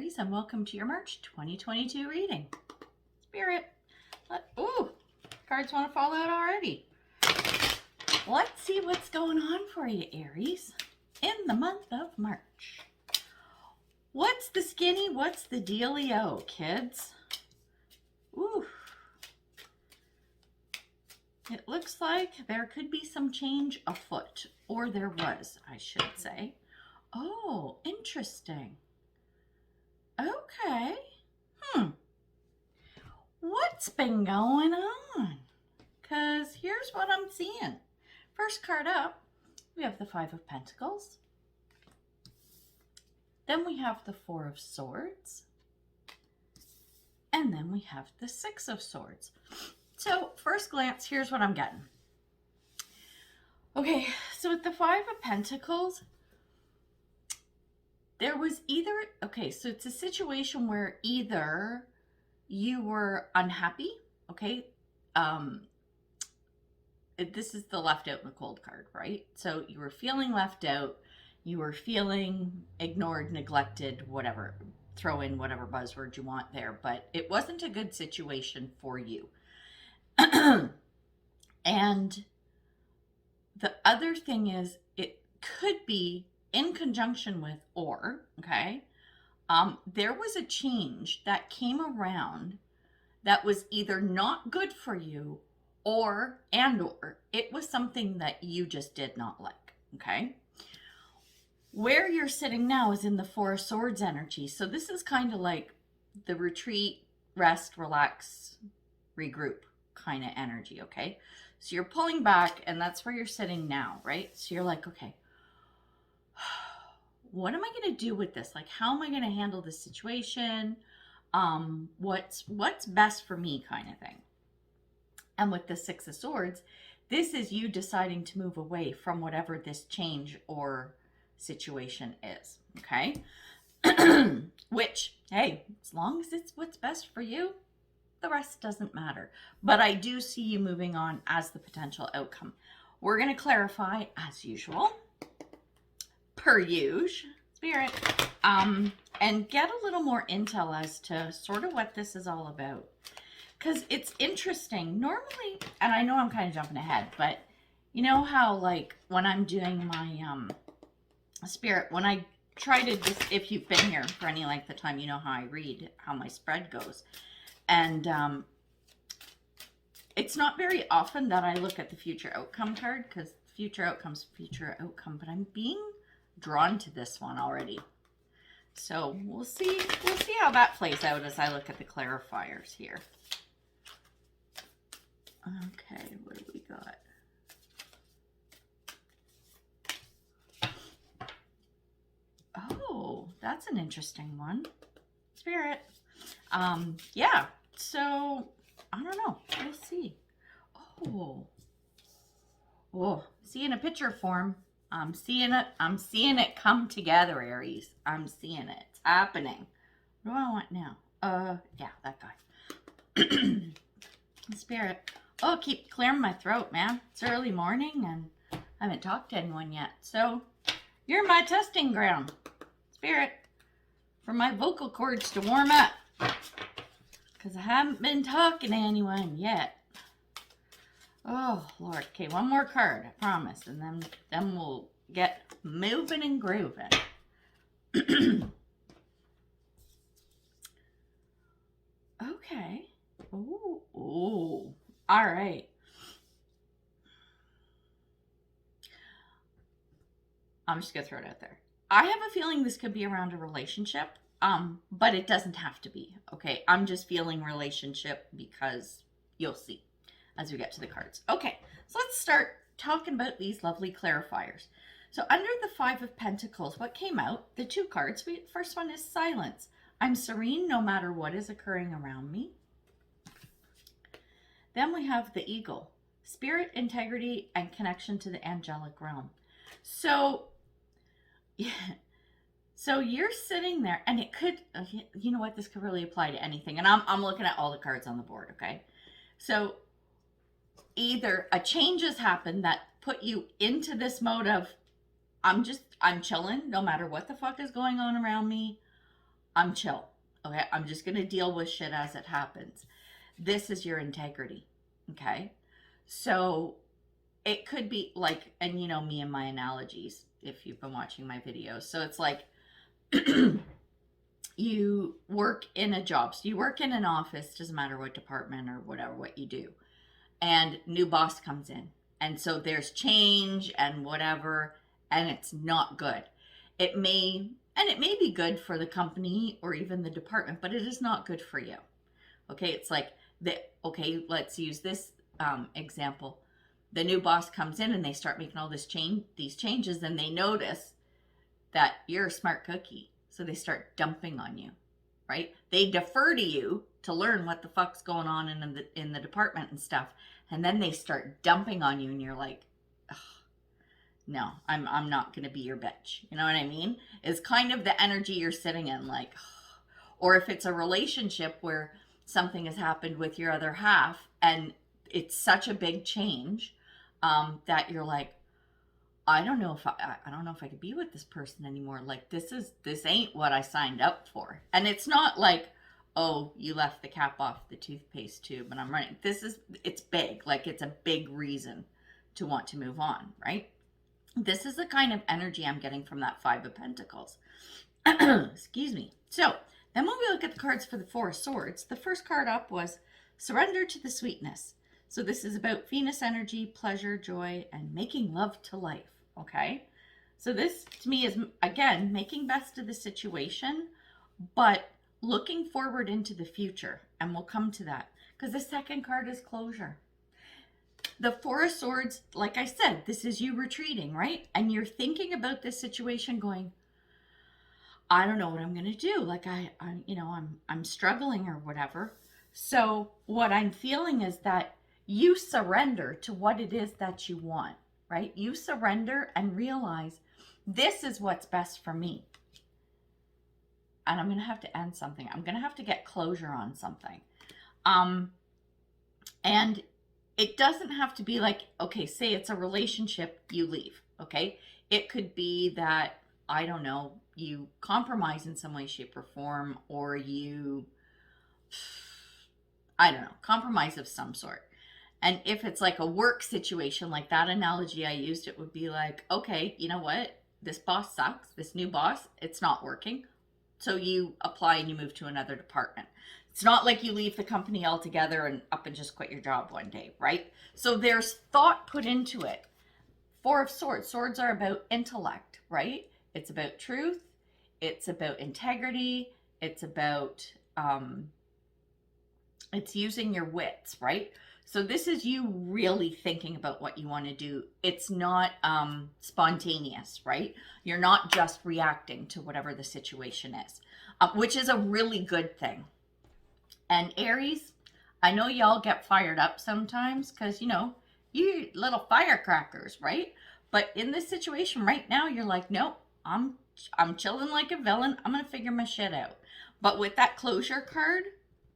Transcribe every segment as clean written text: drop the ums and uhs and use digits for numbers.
Aries, and welcome to your March 2022 reading. Spirit, cards want to fall out already. Let's see what's going on for you, Aries, in the month of March. What's the skinny? What's the dealio, kids? Ooh. It looks like there could be some change afoot, or there was, I should say. Oh, interesting. Okay. What's been going on? Because here's what I'm seeing. First card up, we have the Five of Pentacles. Then we have the Four of Swords. And then we have the Six of Swords. So, first glance, here's what I'm getting. Okay, so with the Five of Pentacles, there was either, okay, so it's a situation where either you were unhappy, okay? This is the left out in the cold card, right? So you were feeling left out, you were feeling ignored, neglected, whatever. Throw in whatever buzzword you want there, but it wasn't a good situation for you. And the other thing is, it could be in conjunction with or, okay, there was a change that came around that was either not good for you or it was something that you just did not like, okay? Where you're sitting now is in the Four of Swords energy. So this is kind of like the retreat, rest, relax, regroup kind of energy, okay? So you're pulling back, and that's where you're sitting now, right? So you're like, okay, what am I going to do with this? Like, how am I going to handle this situation? What's best for me kind of thing. And with the Six of Swords, this is you deciding to move away from whatever this change or situation is, okay? Which, hey, as long as it's what's best for you, the rest doesn't matter. But I do see you moving on as the potential outcome. We're going to clarify, as usual, per usual, Spirit, and get a little more intel as to sort of what this is all about. Because it's interesting. Normally, and I know I'm kind of jumping ahead, but you know how, like, when I'm doing my Spirit, when I try to just, if you've been here for any length of time, you know how I read, how my spread goes. And it's not very often that I look at the future outcome card, because future outcome's future outcome, but I'm being drawn to this one already. So we'll see how that plays out as I look at the clarifiers here. Okay, what do we got? Oh, that's an interesting one. Spirit. Yeah, so I don't know. We'll see. Oh, see, in a picture form. I'm seeing it come together, Aries. I'm seeing it. It's happening. What do I want now? Yeah, that guy. Spirit. Oh, keep clearing my throat, man. It's early morning and I haven't talked to anyone yet. So, you're my testing ground, Spirit, for my vocal cords to warm up. Because I haven't been talking to anyone yet. Oh, Lord. Okay, one more card, I promise. And then we'll get moving and grooving. Okay. Ooh. All right. I'm just going to throw it out there. I have a feeling this could be around a relationship, but it doesn't have to be. Okay, I'm just feeling relationship because you'll see as we get to the cards. Okay, so let's start talking about these lovely clarifiers. So under the Five of Pentacles, what came out? The two cards. First one is silence. I'm serene no matter what is occurring around me. Then we have the Eagle. Spirit, integrity, and connection to the angelic realm. So, yeah. So you're sitting there, and it could, you know what, this could really apply to anything. And I'm looking at all the cards on the board, okay? So either a change has happened that put you into this mode of, I'm chilling no matter what the fuck is going on around me. I'm chill. Okay. I'm just going to deal with shit as it happens. This is your integrity. Okay. So it could be like, and you know me and my analogies if you've been watching my videos. So it's like you work in a job. So you work in an office, doesn't matter what department or whatever, what you do. And new boss comes in. And so there's change and whatever, and it's not good. It may, and it may be good for the company or even the department, but it is not good for you. Okay, it's like, okay, let's use this example. The new boss comes in and they start making all these changes, and they notice that you're a smart cookie. So they start dumping on you, right? They defer to you to learn what the fuck's going on in the department and stuff. And then they start dumping on you, and you're like, no, I'm not going to be your bitch. You know what I mean? It's kind of the energy you're sitting in, like, or if it's a relationship where something has happened with your other half and it's such a big change that you're like, I don't know if I could be with this person anymore. Like, this ain't what I signed up for. And it's not like, oh, you left the cap off the toothpaste tube and I'm running. It's big. Like, it's a big reason to want to move on, right? This is the kind of energy I'm getting from that Five of Pentacles. Excuse me. So then when we look at the cards for the Four of Swords, the first card up was Surrender to the Sweetness. So this is about Venus energy, pleasure, joy, and making love to life. Okay. So this to me is, again, making best of the situation, but looking forward into the future. And we'll come to that because the second card is closure. The Four of Swords, like I said, this is you retreating, right? And you're thinking about this situation going, I don't know what I'm going to do. Like I'm struggling or whatever. So what I'm feeling is that you surrender to what it is that you want, right? You surrender and realize this is what's best for me. And I'm going to have to end something. I'm going to have to get closure on something. And it doesn't have to be like, okay, say it's a relationship, you leave, okay? It could be that, I don't know, you compromise in some way, shape, or form, or you, I don't know, compromise of some sort. And if it's like a work situation, like that analogy I used, it would be like, okay, you know what? This boss sucks. This new boss, it's not working. So you apply and you move to another department. It's not like you leave the company altogether and up and just quit your job one day, right? So there's thought put into it. Four of Swords. Swords are about intellect, right? It's about truth. It's about integrity. It's about, it's using your wits, right? So this is you really thinking about what you want to do. It's not spontaneous, right? You're not just reacting to whatever the situation is, which is a really good thing. And Aries, I know y'all get fired up sometimes because, you know, you little firecrackers, right? But in this situation right now, you're like, nope, I'm chilling like a villain. I'm going to figure my shit out. But with that closure card,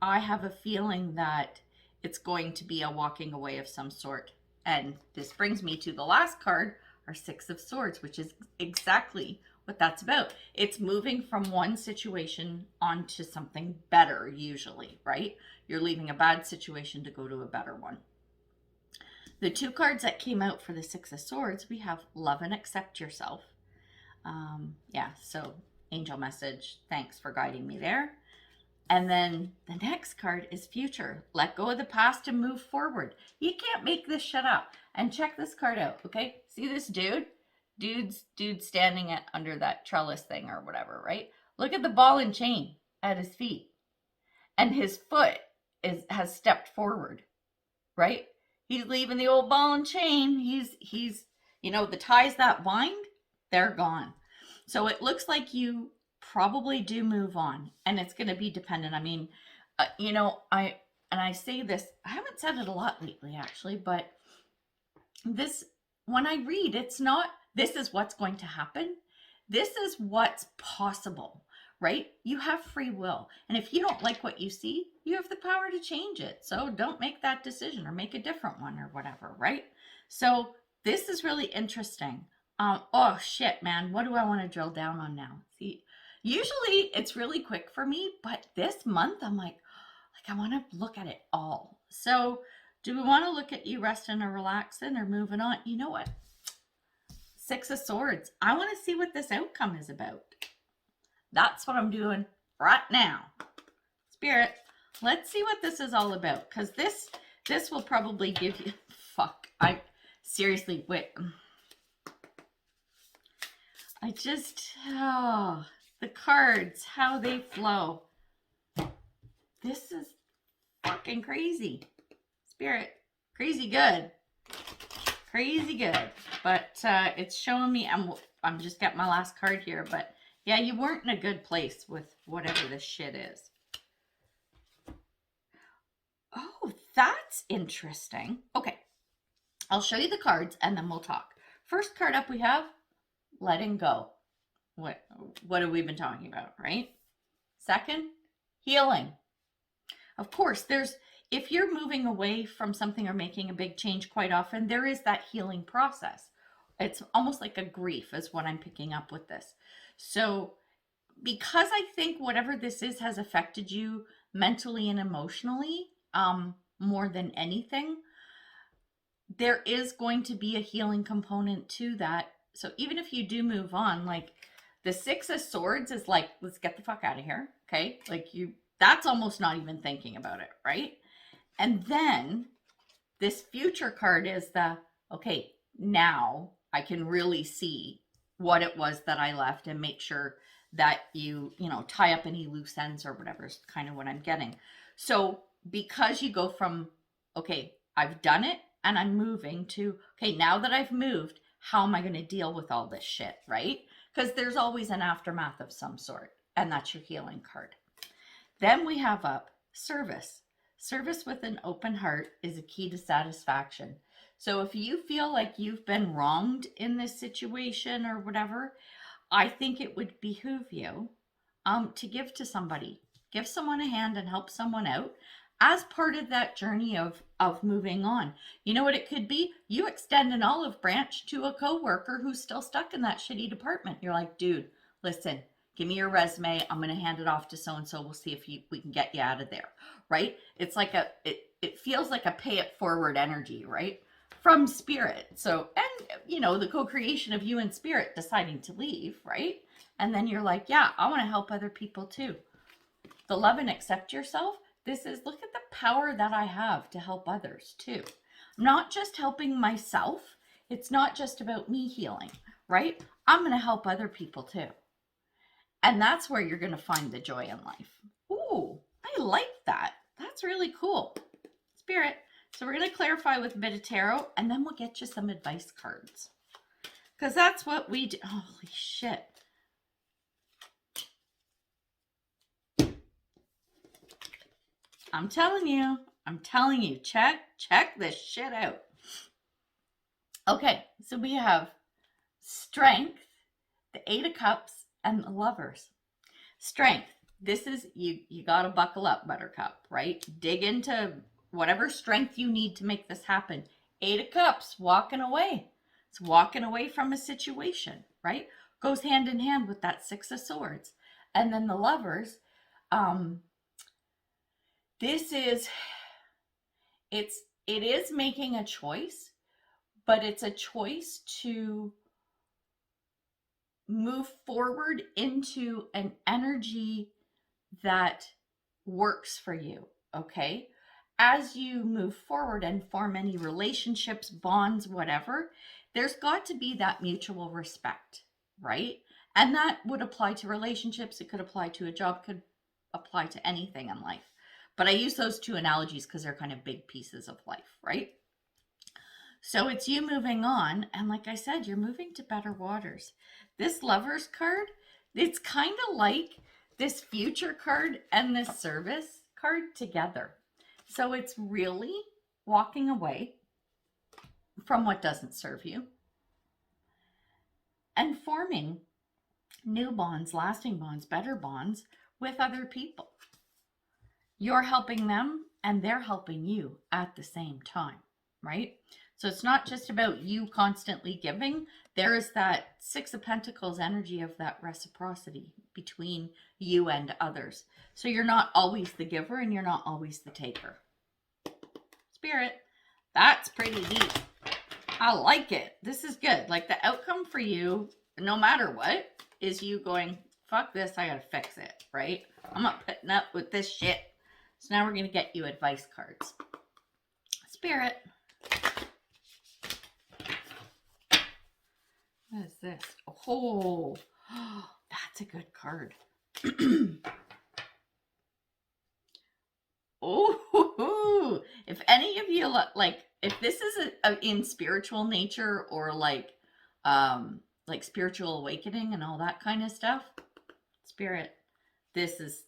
I have a feeling that it's going to be a walking away of some sort. And this brings me to the last card, our Six of Swords, which is exactly what that's about. It's moving from one situation onto something better, usually, right? You're leaving a bad situation to go to a better one. The two cards that came out for the Six of Swords, we have Love and Accept Yourself. Yeah, so angel message, thanks for guiding me there. And then the next card is Future. Let go of the past and move forward. You can't make this shit up. And check this card out, okay? See this dude? Dude's standing under that trellis thing or whatever, right? Look at the ball and chain at his feet. And his foot has stepped forward, right? He's leaving the old ball and chain. He's you know, the ties that bind, they're gone. So it looks like you probably do move on, and it's going to be dependent. I mean, you know, I say this, I haven't said it a lot lately actually, but this, when I read, it's not, this is what's going to happen. This is what's possible, right? You have free will. And if you don't like what you see, you have the power to change it. So don't make that decision or make a different one or whatever, right? So this is really interesting. Oh shit, man. What do I want to drill down on now? See, Usually it's really quick for me, but this month I'm like I want to look at it all. So do we want to look at you resting or relaxing or moving on? You know what? Six of Swords. I want to see what this outcome is about. That's what I'm doing right now. Spirit, let's see what this is all about. Because this will probably give you... Fuck. I seriously, wait. I just... Oh, the cards, how they flow. This is fucking crazy. Spirit, crazy good. Crazy good. But it's showing me, I'm just got my last card here, but yeah, you weren't in a good place with whatever this shit is. Oh, that's interesting. Okay, I'll show you the cards and then we'll talk. First card up we have letting go. What have we been talking about, right? Second, healing. Of course, if you're moving away from something or making a big change, quite often there is that healing process. It's almost like a grief is what I'm picking up with this. So because I think whatever this is has affected you mentally and emotionally more than anything, there is going to be a healing component to that. So even if you do move on, like the Six of Swords is like, let's get the fuck out of here. Okay. Like that's almost not even thinking about it. Right. And then this future card is okay, now I can really see what it was that I left and make sure that you tie up any loose ends or whatever is kind of what I'm getting. So because you go from, okay, I've done it and I'm moving to, okay, now that I've moved, how am I going to deal with all this shit, right? Because there's always an aftermath of some sort, and that's your healing card. Then we have up service. Service with an open heart is a key to satisfaction. So if you feel like you've been wronged in this situation or whatever, I think it would behoove you to give to somebody. Give someone a hand and help someone out as part of that journey of moving on. You know what it could be? You extend an olive branch to a coworker who's still stuck in that shitty department. You're like, dude, listen, give me your resume. I'm going to hand it off to so-and-so. We'll see if we can get you out of there, right? It's like it feels like a pay it forward energy, right? From spirit. So, and the co-creation of you and spirit deciding to leave, right? And then you're like, yeah, I want to help other people too. The love and accept yourself. This is, look at the power that I have to help others too. I'm not just helping myself. It's not just about me healing, right? I'm going to help other people too. And that's where you're going to find the joy in life. Ooh, I like that. That's really cool. Spirit. So we're going to clarify with a bit of tarot, and then we'll get you some advice cards. Because that's what we do. Holy shit. I'm telling you, check this shit out. Okay, so we have Strength, the Eight of Cups, and the Lovers. Strength. This is, you got to buckle up, Buttercup, right? Dig into whatever strength you need to make this happen. Eight of Cups, walking away. It's walking away from a situation, right? Goes hand in hand with that Six of Swords. And then the Lovers, it is making a choice, but it's a choice to move forward into an energy that works for you, okay? As you move forward and form any relationships, bonds, whatever, there's got to be that mutual respect, right? And that would apply to relationships. It could apply to a job, could apply to anything in life. But I use those two analogies because they're kind of big pieces of life, right? So it's you moving on. And like I said, you're moving to better waters. This Lovers card, it's kind of like this future card and this service card together. So it's really walking away from what doesn't serve you and forming new bonds, lasting bonds, better bonds with other people. You're helping them and they're helping you at the same time, right? So it's not just about you constantly giving. There is that Six of Pentacles energy of that reciprocity between you and others. So you're not always the giver and you're not always the taker. Spirit, that's pretty deep. I like it. This is good. Like the outcome for you, no matter what, is you going, fuck this, I gotta fix it, right? I'm not putting up with this shit. So now we're gonna get you advice cards. Spirit. What is this? Oh, that's a good card. Oh, if any of you like, if this is in spiritual nature or like spiritual awakening and all that kind of stuff, Spirit, this is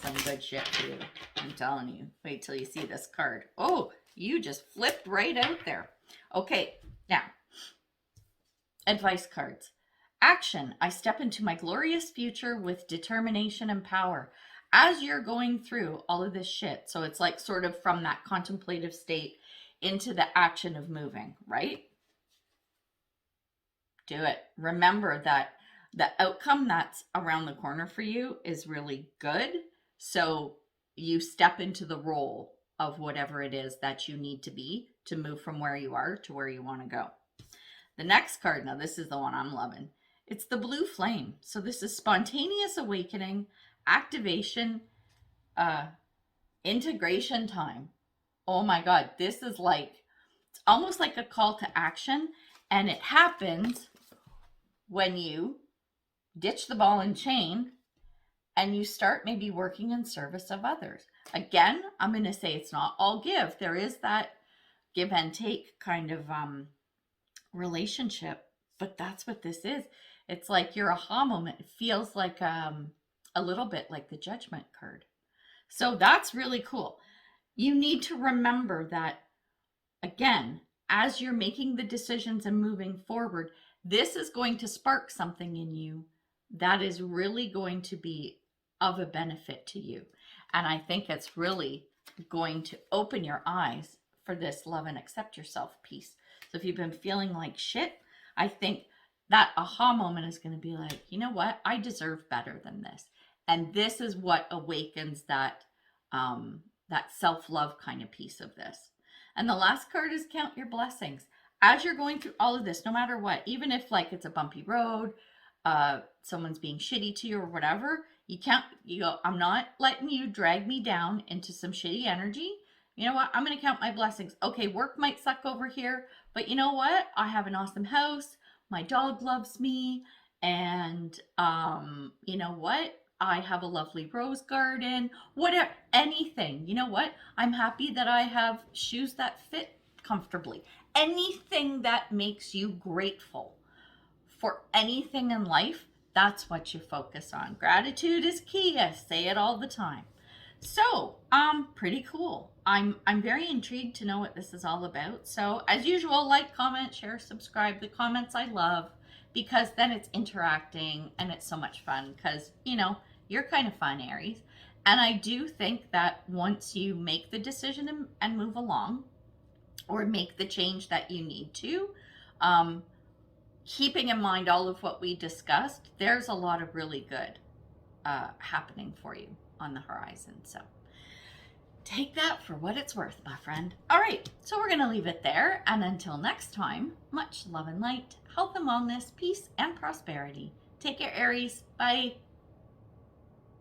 some good shit for you. I'm telling you. Wait till you see this card. Oh, you just flipped right out there. Okay, now. Advice cards. Action. I step into my glorious future with determination and power. As you're going through all of this shit, so it's like sort of from that contemplative state into the action of moving, right? Do it. Remember that the outcome that's around the corner for you is really good. So you step into the role of whatever it is that you need to be to move from where you are to where you want to go. The next card, now this is the one I'm loving. It's the blue flame. So this is spontaneous awakening, activation, integration time. Oh my God, this is like, it's almost like a call to action. And it happens when you ditch the ball and chain and you start maybe working in service of others. Again, I'm going to say it's not all give. There is that give and take kind of relationship, but that's what this is. It's like your aha moment. It feels like a little bit like the Judgment card. So that's really cool. You need to remember that, again, as you're making the decisions and moving forward, this is going to spark something in you that is really going to be of a benefit to you. And I think it's really going to open your eyes for this love and accept yourself piece. So if you've been feeling like shit, I think that aha moment is going to be like, you know what? I deserve better than this. And this is what awakens that self-love kind of piece of this. And the last card is count your blessings. As you're going through all of this, no matter what, even if like it's a bumpy road, someone's being shitty to you or whatever, you go, I'm not letting you drag me down into some shitty energy. You know what? I'm going to count my blessings. Okay, work might suck over here, but you know what? I have an awesome house. My dog loves me. And you know what? I have a lovely rose garden. Whatever, anything. You know what? I'm happy that I have shoes that fit comfortably. Anything that makes you grateful for anything in life, that's what you focus on. Gratitude is key. I say it all the time. So, pretty cool. I'm very intrigued to know what this is all about. So, as usual, like, comment, share, subscribe. The comments I love because then it's interacting and it's so much fun because, you know, you're kind of fun, Aries. And I do think that once you make the decision and move along or make the change that you need to, keeping in mind all of what we discussed, there's a lot of really good happening for you on the horizon. So take that for what it's worth, my friend. All right, so we're going to leave it there. And until next time, much love and light, health and wellness, peace and prosperity. Take care, Aries. Bye.